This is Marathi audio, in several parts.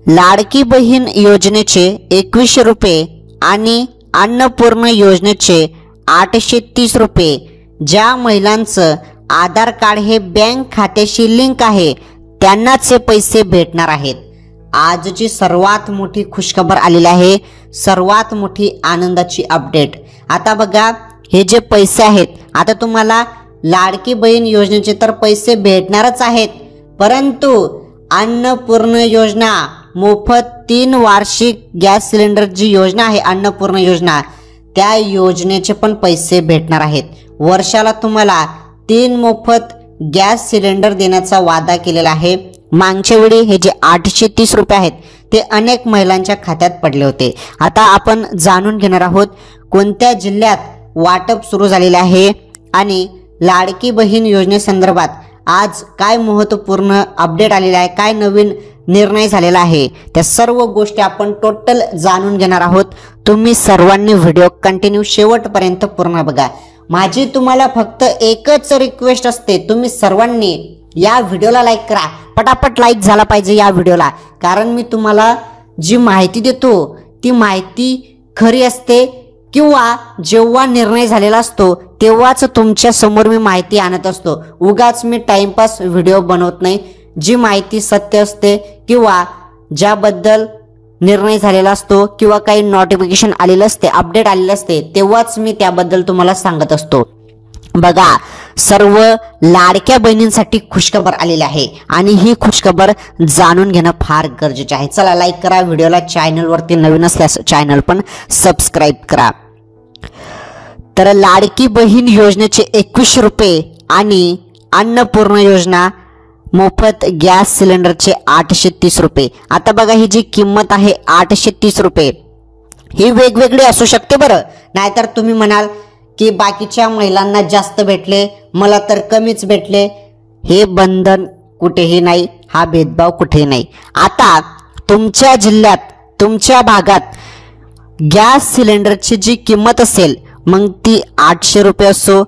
लाडकी बहीण योजनेचे 2100 रुपये आणि अन्नपूर्ण योजनेचे 830 रुपये ज्या महिलांचं आधार कार्ड हे बँक खात्याशी लिंक आहे त्यांनाच हे पैसे भेटणार आहेत। आजची सर्वात मोठी खुशखबर आलेली आहे, सर्वात मोठी आनंदाची अपडेट। आता बघा, हे जे पैसे आहेत, आता तुम्हाला लाडकी बहीण योजनेचे तर पैसे भेटणारच आहेत, परंतु अन्नपूर्ण योजना मोफत 3 वार्षिक गॅस सिलेंडर जी योजना आहे अन्नपूर्ण योजना, त्या योजनेचे पण पैसे भेटणार आहेत। वर्षाला तुम्हाला 3 मोफत गॅस सिलेंडर देण्याचा वादा केलेला आहे। मागच्या वेळी हे जे 830 रुपये आहेत ते अनेक महिलांच्या खात्यात पडले होते। आता आपण जाणून घेणार आहोत कोणत्या जिल्ह्यात वाटप सुरू झालेले आहे आणि लाडकी बहीण योजनेसंदर्भात आज काय महत्त्वपूर्ण अपडेट आलेला आहे, काय नवीन निर्णय झालेला आहे, त्या सर्व गोष्टी आपण टोटल जाणून घेणार आहोत। तुम्ही सर्वांनी व्हिडिओ कंटिन्यू शेवटपर्यंत पूर्ण बघा। माझी तुम्हाला फक्त एकच रिक्वेस्ट असते, तुम्ही सर्वांनी या व्हिडिओला लाईक करा, पटापट लाईक झाला पाहिजे या व्हिडिओला, कारण मी तुम्हाला जी माहिती देतो ती माहिती खरी असते किंवा जेव्हा निर्णय झालेला असतो तेव्हाच तुमच्या समोर मी माहिती आणत असतो। उगाच मी टाइमपास व्हिडिओ बनवत नाही। जी माहिती सत्य असते किंवा ज्याबद्दल निर्णय झालेला असतो किंवा काही नोटिफिकेशन आलेलं असते, अपडेट आलेलं असते, तेव्हाच मी त्याबद्दल तुम्हाला सांगत असतो। बघा, सर्व लाडक्या बहिणींसाठी खुशखबर आलेली आहे आणि ही खुशखबर जाणून घेणं फार गरजेचे आहे। चला लाईक करा व्हिडिओला, चॅनलवरती नवीन असल्यास चॅनल पण सबस्क्राईब करा। तर लाडकी बहीण योजनेचे 2100 रुपये आणि अन्नपूर्ण योजना मोफत गॅस सिलेंडरचे 830 रुपये। आता बघा, ही जी किंमत आहे 830 रुपये ही वेगवेगळी असू शकते बरं, नाहीतर तुम्ही म्हणाल की बाकीच्या महिलांना जास्त भेटले, मला तर कमीच भेटले। हे बंधन कुठेही नाही, हा भेदभाव कुठेही नाही। आता तुमच्या जिल्ह्यात, तुमच्या भागात गॅस सिलेंडरची जी किंमत असेल, मग ती 800 रुपये असो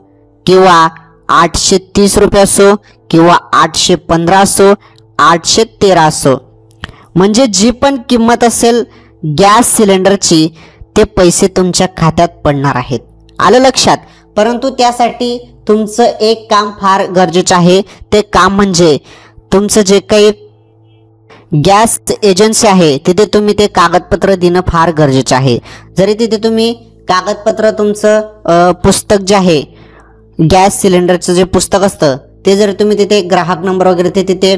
किंवा 830 रुपये असो किंवा 815 असो, 813 असो, म्हणजे जी पण किंमत असेल गॅस सिलेंडरची ते पैसे तुमच्या खात्यात पडणार आहेत। आलं लक्षात? परंतु त्यासाठी तुमचं एक काम फार गरजेचं आहे। ते काम म्हणजे तुमचं जे काही गॅस एजन्सी आहे तिथे तुम्ही ते कागदपत्र देणं फार गरजेचं आहे। जरी तिथे तुम्ही कागदपत्र, तुमचं पुस्तक जे आहे गॅस सिलेंडरचं जे पुस्तक असतं ते जर तुम्ही तिथे ग्राहक नंबर वगैरे ते तिथे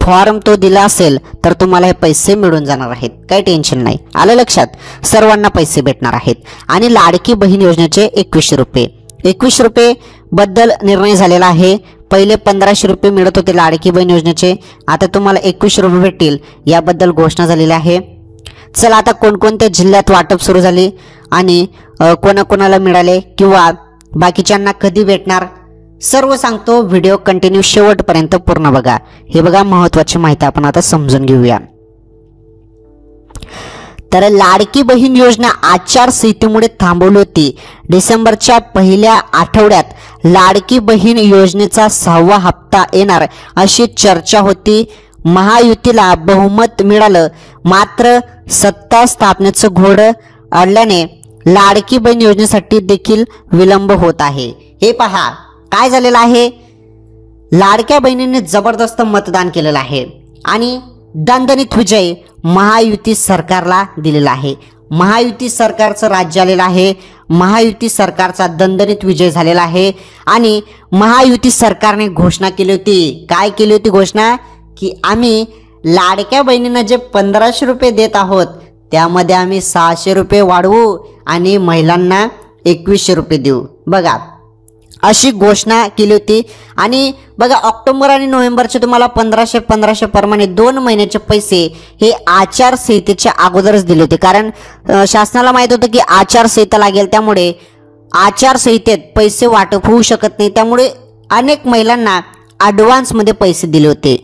फॉर्म तो दिला असेल तर तुम्हाला हे पैसे मिळून जाणार आहेत, काही टेन्शन नाही। आलं लक्षात? सर्वांना पैसे भेटणार आहेत। आणि लाडकी बहीण योजनेचे 2100 रुपये, 2100 रुपये बद्दल निर्णय झालेला आहे। पहिले 1500 रुपये मिळत होते लाडकी बहीण योजनेचे, आता तुम्हाला 2100 रुपये भेटतील याबद्दल घोषणा झालेली आहे। चला, आता कोणकोणत्या जिल्ह्यात वाटप सुरू झाले आणि कोणाकोणाला मिळाले किंवा बाकीच्यांना कधी भेटणार सर्व सांगतो। व्हिडिओ कंटिन्यू शेवटपर्यंत पूर्ण बघा। हे बघा, महत्त्वाची माहिती आपण आता समजून घेऊया। तर लाडकी बहीण योजना आचारसंहितेमुळे थांबवली होती। डिसेंबरच्या पहिल्या आठवड्यात लाडकी बहीण योजनेचा 6वा हप्ता येणार अशी चर्चा होती। महायुतीला बहुमत मिळालं, मात्र सत्ता स्थापनेचं घोडं अडल्याने लाडकी बहीण योजनेसाठी देखील विलंब होत आहे। हे पहा काय झालेलं आहे, लाडक्या बहिणींनी जबरदस्त मतदान केलेलं आहे आणि दणदणीत विजय महायुती सरकारला दिलेला आहे। महायुती सरकारचं राज्य आलेलं आहे, महायुती सरकारचा दणदणीत विजय झालेला आहे आणि महायुती सरकारने घोषणा केली होती। काय केली होती घोषणा? की आम्ही लाडक्या बहिणींना जे 1500 रुपये देत आहोत त्यामध्ये आम्ही 600 रुपये वाढवू आणि महिलांना 2100 रुपये देऊ। बघा, अशी घोषणा केली होती। आणि बघा, ऑक्टोबर आणि नोव्हेंबरचे तुम्हाला 1500 प्रमाणे 2 महिन्याचे पैसे हे आचारसंहितेच्या अगोदरच दिले होते, कारण शासनाला माहित होतं की आचारसंहिता लागेल, त्यामुळे आचारसंहितेत पैसे वाटप होऊ शकत नाही, त्यामुळे अनेक महिलांना ॲडव्हान्स मध्ये पैसे दिले होते।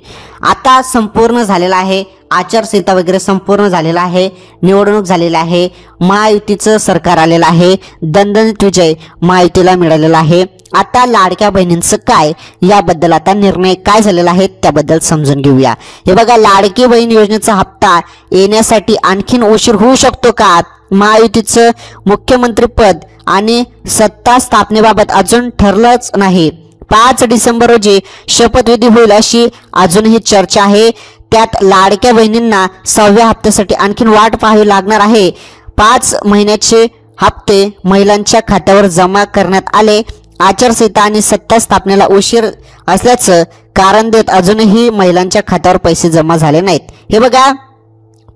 आता संपूर्ण झालेला आहे, आचारसंहिता वगैरे संपूर्ण झालेला आहे, निवडणूक झालेली आहे, महायुतीचं सरकार आलेलं आहे, दणदणीत विजय महायुतीला मिळालेला आहे। आता लाडक्या बहिणींचं काय, याबद्दल आता निर्णय काय झालेला आहे त्याबद्दल समजून घेऊया. हे बघा, लाडकी बहीण योजनेचा हप्ता येण्यासाठी आणखीन उशीर होऊ शकतो का? महायुतीचं मुख्यमंत्रीपद आणि सत्ता स्थापनेबाबत अजून ठरलंच नाही. 5 डिसेंबर रोजी शपथविधी होईल अशी अजूनही चर्चा आहे. त्यात लाडक्या बहिणींना 6व्या हप्त्यासाठी आणखीन वाट पाहावी लागणार आहे. 5 महिन्याचे हप्ते महिलांच्या खात्यावर जमा करण्यात आले. आचारसंहिता आणि सत्ता स्थापनेला उशीर असल्याचं कारण देत अजूनही महिलांच्या खात्यावर पैसे जमा झाले नाहीत. हे बघा,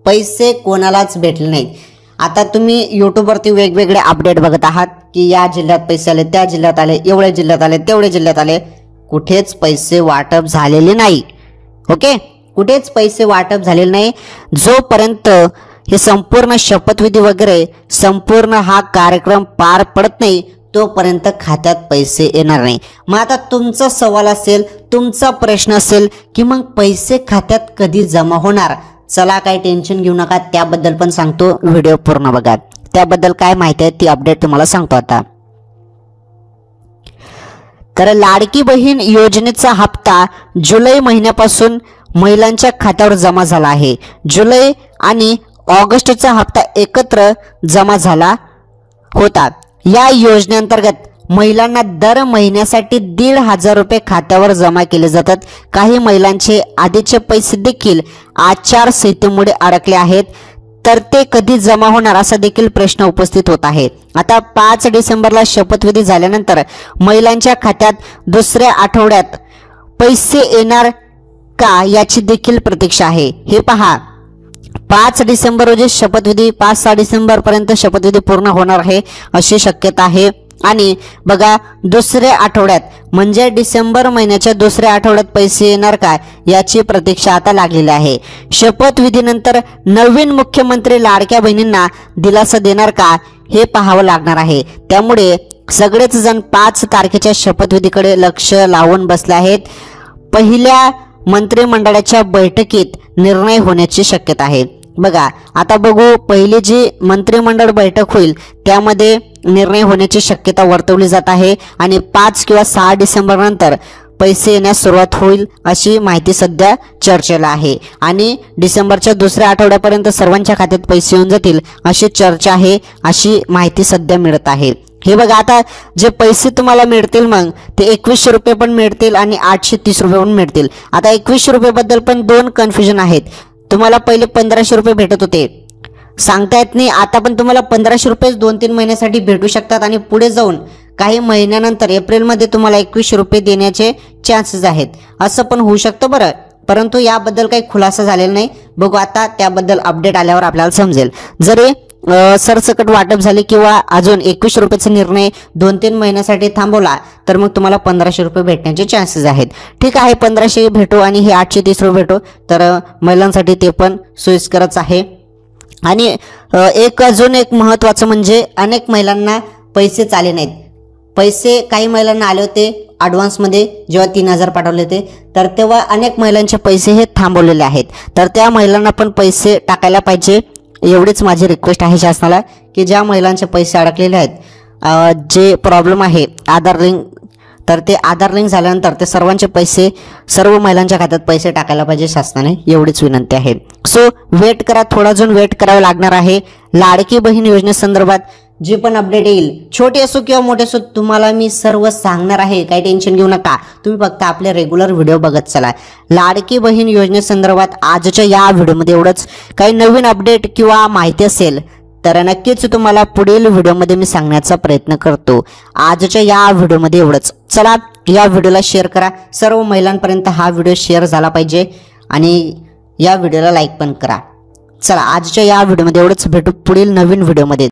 पैसे कोणालाच भेटले नाहीत. आता तुम्ही यूट्यूबवरती वेगवेगळे अपडेट बघत आहात की या जिल्ह्यात पैसे आले, त्या जिल्ह्यात आले, एवढ्या जिल्ह्यात आले, तेवढ्या जिल्ह्यात आले. कुठेच पैसे वाटप झालेले नाही. ओके, कुठेच पैसे वाटप झालेले नाही. जोपर्यंत हे संपूर्ण शपथविधी वगैरे संपूर्ण हा कार्यक्रम पार पडत नाही तोपर्यंत खात्यात पैसे येणार नाही. मग आता तुमचा सवाल असेल, तुमचा प्रश्न असेल की मग पैसे खात्यात कधी जमा होणार? चला, काही टेन्शन घेऊ नका, त्याबद्दल पण सांगतो. व्हिडिओ पूर्ण बघा. त्याबद्दल काय माहिती आहे ती अपडेट तुम्हाला सांगतो आता. तर लाडकी बहीण योजनेचा हप्ता जुलै महिन्यापासून महिलांच्या खात्यावर जमा झाला आहे. जुलै आणि ऑगस्टचा हप्ता एकत्र जमा झाला होता. या योजनेअंतर्गत महिलांना दर महिन्यासाठी 1,500 रुपये खात्यावर जमा केले जातात. काही महिलांचे आधीचे पैसे देखील आचारसंहितेमुळे अडकले आहेत. तर ते कधी जमा होणार असा देखील प्रश्न उपस्थित होत आहे. आता 5 डिसेंबरला शपथविधी झाल्यानंतर महिलांच्या खात्यात दुसऱ्या आठवड्यात पैसे येणार का याची देखील प्रतीक्षा आहे. हे पहा, 5 डिसेंबर रोजी शपथविधी, 5-6 डिसेंबर पर्यंत शपथविधी पूर्ण होणार आहे अशी शक्यता आहे. आणि बघा, दुसऱ्या आठवड्यात म्हणजे डिसेंबर महिन्याच्या दुसऱ्या आठवड्यात पैसे येणार का याची प्रतीक्षा आता लागलेली आहे. शपथविधीनंतर नवीन मुख्यमंत्री लाडक्या बहिणींना दिलासा देणार का हे पाहावं लागणार आहे. त्यामुळे सगळेच जण 5 तारखेच्या शपथविधीकडे लक्ष लावून बसले आहेत. पहिल्या मंत्रिमंडळाच्या बैठकीत निर्णय होण्याची शक्यता आहे. बघा, आता बघू, पहिली जी मंत्रिमंडळ बैठक होईल त्यामध्ये निर्णय होण्याची शक्यता वर्तवली जात आहे. आणि 5 किंवा 6 डिसेंबर नंतर पैसे येण्यास सुरुवात होईल अशी माहिती सध्या चर्चेला आहे. आणि डिसेंबरच्या दुसऱ्या आठवड्यापर्यंत सर्वांच्या खात्यात पैसे येऊन जातील अशी चर्चा आहे, अशी माहिती सध्या मिळत आहे. हे बघा, आता जे पैसे तुम्हाला मिळतील मग ते 2100 रुपये पण मिळतील आणि 830 रुपये पण मिळतील. आता 2100 रुपयेबद्दल पण 2 कन्फ्युजन आहेत. तुम्हाला पहिले 1500 रुपये भेटत होते, सांगता येत नाही. आता पण तुम्हाला 1500 रुपये 2-3 महिन्यासाठी भेटू शकतात आणि पुढे जाऊन काही महिन्यानंतर एप्रिलमध्ये तुम्हाला 2100 रुपये देण्याचे चान्सेस आहेत. असं पण होऊ शकतं बरं, परंतु याबद्दल काही खुलासा झालेला नाही. बघू, आता त्याबद्दल अपडेट आल्यावर आपल्याला समजेल. जरी सरसकट वाटप झाले किंवा अजून 2100 रुपयाचा निर्णय 2-3 महिन्यासाठी थांबवला तर मग तुम्हाला 1500 रुपये भेटण्याचे चान्सेस आहेत. ठीक आहे, 1500 भेटो आणि हे 830 रुपये भेटो, तर महिलांसाठी ते पण सोयीस्करच आहे. आणि अजून एक महत्त्वाचं म्हणजे अनेक महिलांना पैसेच आले नाहीत. पैसे काही महिलांना आले होते ॲडव्हान्समध्ये, जेव्हा 3000 पाठवले होते तर तेव्हा अनेक महिलांचे पैसे हे थांबवलेले आहेत. तर त्या महिलांना पण पैसे टाकायला पाहिजे, एवढीच माझी रिक्वेस्ट आहे शासनाला की ज्या महिलांचे पैसे अडकलेले आहेत, जे प्रॉब्लेम आहे आधार लिंक, तर ते आधार लिंक झाल्यानंतर ते सर्वांचे पैसे सर्व महिलांच्या खात्यात पैसे टाकायला पाहिजे शासनाने, एवढीच विनंती आहे. सो वेट करा, थोडा अजून वेट करावं लागणार आहे. लाडकी बहीण योजनेसंदर्भात जे पण अपडेट येईल, छोटे असो किंवा मोठे असो, तुम्हाला मी सर्व सांगणार आहे. काही टेन्शन घेऊ नका, तुम्ही फक्त आपले रेग्युलर व्हिडिओ बघत चला. लाडकी बहीण योजनेसंदर्भात आजच्या या व्हिडिओमध्ये एवढंच. काही नवीन अपडेट किंवा माहिती असेल तर नक्कीच तुम्हाला पुढील व्हिडिओमध्ये मी सांगण्याचा प्रयत्न करतो. आजच्या या व्हिडिओमध्ये एवढंच. चला, या व्हिडिओला शेअर करा, सर्व महिलांपर्यंत हा व्हिडिओ शेअर झाला पाहिजे आणि या व्हिडिओला लाईक पण करा. चला, आजच्या या व्हिडिओमध्ये एवढंच. भेटू पुढील नवीन व्हिडिओमध्ये.